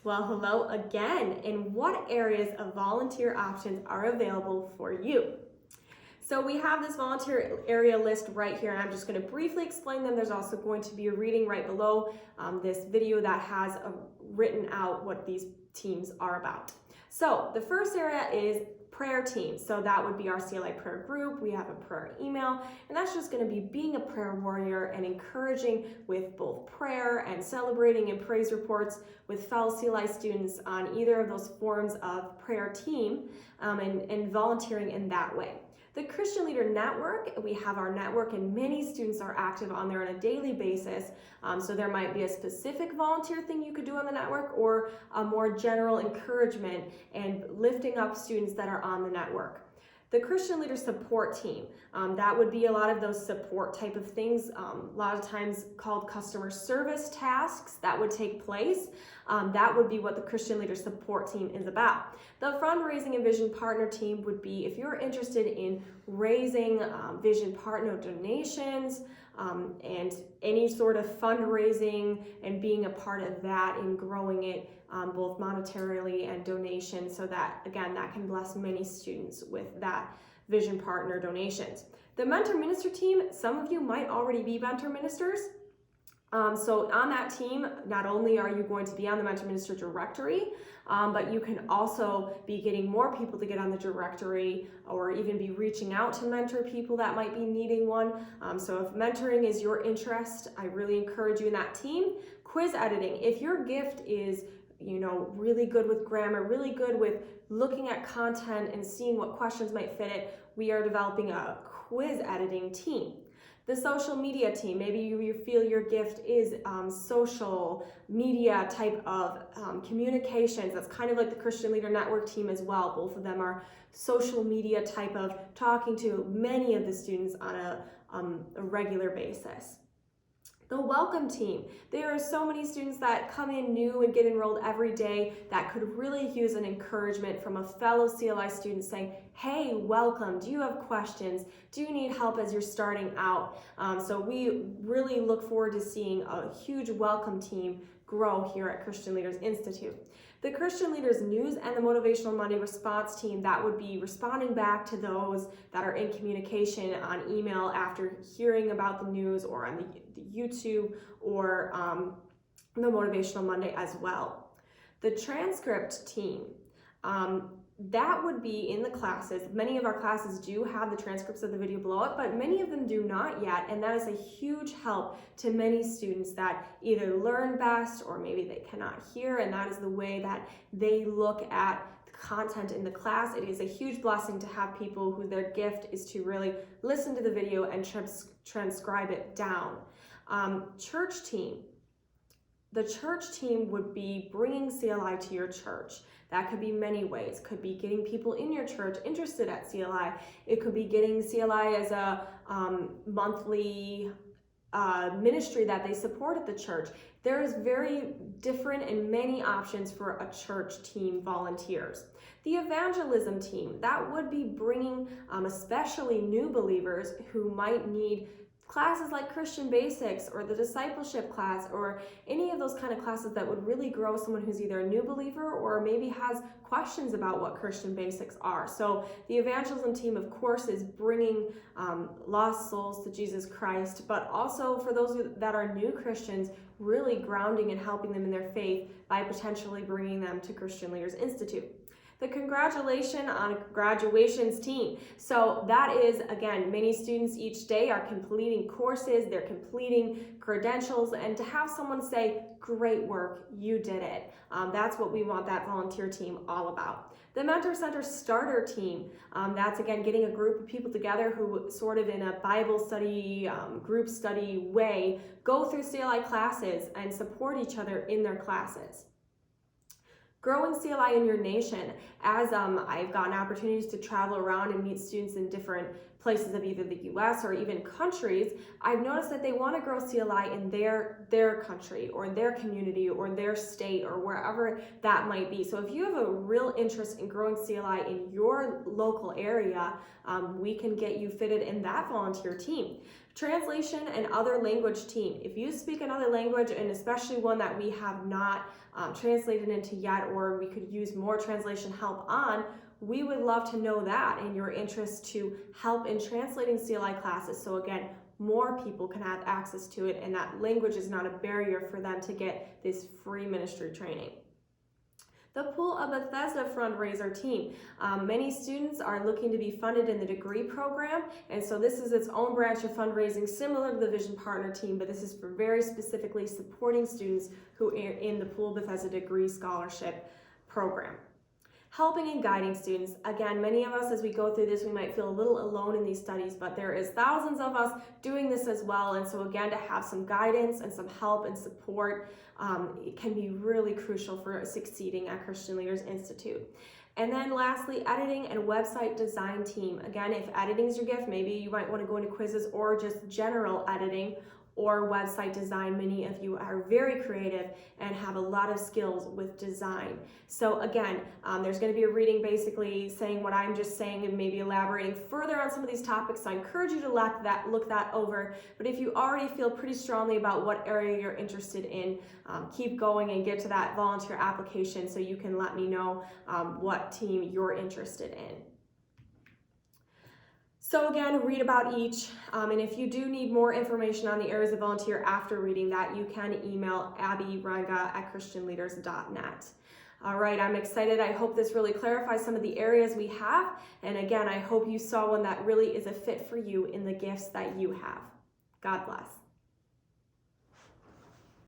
Well, hello again. And what areas of volunteer options are available for you? So we have this volunteer area list right here, and I'm just going to briefly explain them. There's also going to be a reading right below this video that has written out what these teams are about. So the first area is prayer team. So that would be our CLI prayer group. We have a prayer email, and that's just going to be being a prayer warrior and encouraging with both prayer and celebrating and praise reports with fellow CLI students on either of those forms of prayer team and volunteering in that way. The Christian Leader Network, we have our network and many students are active on there on a daily basis. So there might be a specific volunteer thing you could do on the network or a more general encouragement and lifting up students that are on the network. The Christian Leader Support Team, that would be a lot of those support type of things, a lot of times called customer service tasks that would take place. That would be what the Christian Leader Support Team is about. The Fundraising and Vision Partner Team would be if you're interested in raising Vision Partner donations and any sort of fundraising and being a part of that and growing it both monetarily and donations, so that again that can bless many students with that Vision Partner donations. The Mentor Minister Team, some of you might already be mentor ministers. So on that team, not only are you going to be on the Mentor Minister directory, but you can also be getting more people to get on the directory or even be reaching out to mentor people that might be needing one. So if mentoring is your interest, I really encourage you in that team. Quiz editing, if your gift is really good with grammar, really good with looking at content and seeing what questions might fit it, we are developing a quiz editing team. The social media team, maybe you feel your gift is social media type of communications. That's kind of like the Christian Leader Network team as well. Both of them are social media type of talking to many of the students on a regular basis. The Welcome Team. There are so many students that come in new and get enrolled every day that could really use an encouragement from a fellow CLI student saying, hey, welcome, do you have questions? Do you need help as you're starting out? So we really look forward to seeing a huge welcome team grow here at Christian Leaders Institute. The Christian Leaders News and the Motivational Monday Response Team, that would be responding back to those that are in communication on email after hearing about the news or on the YouTube or the Motivational Monday as well. The Transcript Team, that would be in the classes. Many of our classes do have the transcripts of the video below it, but many of them do not yet, and that is a huge help to many students that either learn best or maybe they cannot hear, and that is the way that they look at the content in the class. It is a huge blessing to have people who their gift is to really listen to the video and transcribe it down. Church team. The church team would be bringing CLI to your church. That could be many ways. Could be getting people in your church interested at CLI. It could be getting CLI as a monthly ministry that they support at the church. There is very different and many options for a church team volunteers. The evangelism team, that would be bringing especially new believers who might need classes like Christian Basics or the discipleship class or any of those kind of classes that would really grow someone who's either a new believer or maybe has questions about what Christian Basics are. So the evangelism team, of course, is bringing lost souls to Jesus Christ, but also for those that are new Christians, really grounding and helping them in their faith by potentially bringing them to Christian Leaders Institute. The Congratulations on Graduations team. So that is, again, many students each day are completing courses, they're completing credentials, and to have someone say, great work, you did it. That's what we want that volunteer team all about. The Mentor Center Starter Team, that's again getting a group of people together who sort of in a Bible study, group study way, go through CLI classes and support each other in their classes. Growing CLI in your nation, as I've gotten opportunities to travel around and meet students in different places of either the US or even countries, I've noticed that they want to grow CLI in their country or their community or their state or wherever that might be. So if you have a real interest in growing CLI in your local area, we can get you fitted in that volunteer team. Translation and other language team. If you speak another language, and especially one that we have not translated into yet, or we could use more translation help on, we would love to know that and your interest to help in translating CLI classes. So again, more people can have access to it, and that language is not a barrier for them to get this free ministry training. The Pool of Bethesda fundraiser team. Many students are looking to be funded in the degree program, and so this is its own branch of fundraising similar to the Vision Partner team, but this is for very specifically supporting students who are in the Pool of Bethesda degree scholarship program. Helping and guiding students. Again, many of us, as we go through this, we might feel a little alone in these studies, but there is thousands of us doing this as well. And so again, to have some guidance and some help and support, it can be really crucial for succeeding at Christian Leaders Institute. And then lastly, editing and website design team. Again, if editing is your gift, maybe you might want to go into quizzes or just general editing or website design. Many of you are very creative and have a lot of skills with design. So again, there's going to be a reading basically saying what I'm just saying and maybe elaborating further on some of these topics. So I encourage you to look that over. But if you already feel pretty strongly about what area you're interested in, keep going and get to that volunteer application so you can let me know what team you're interested in. So again, read about each, and if you do need more information on the areas of volunteer after reading that, you can email abbyranga@christianleaders.net. All right, I'm excited. I hope this really clarifies some of the areas we have, and again, I hope you saw one that really is a fit for you in the gifts that you have. God bless.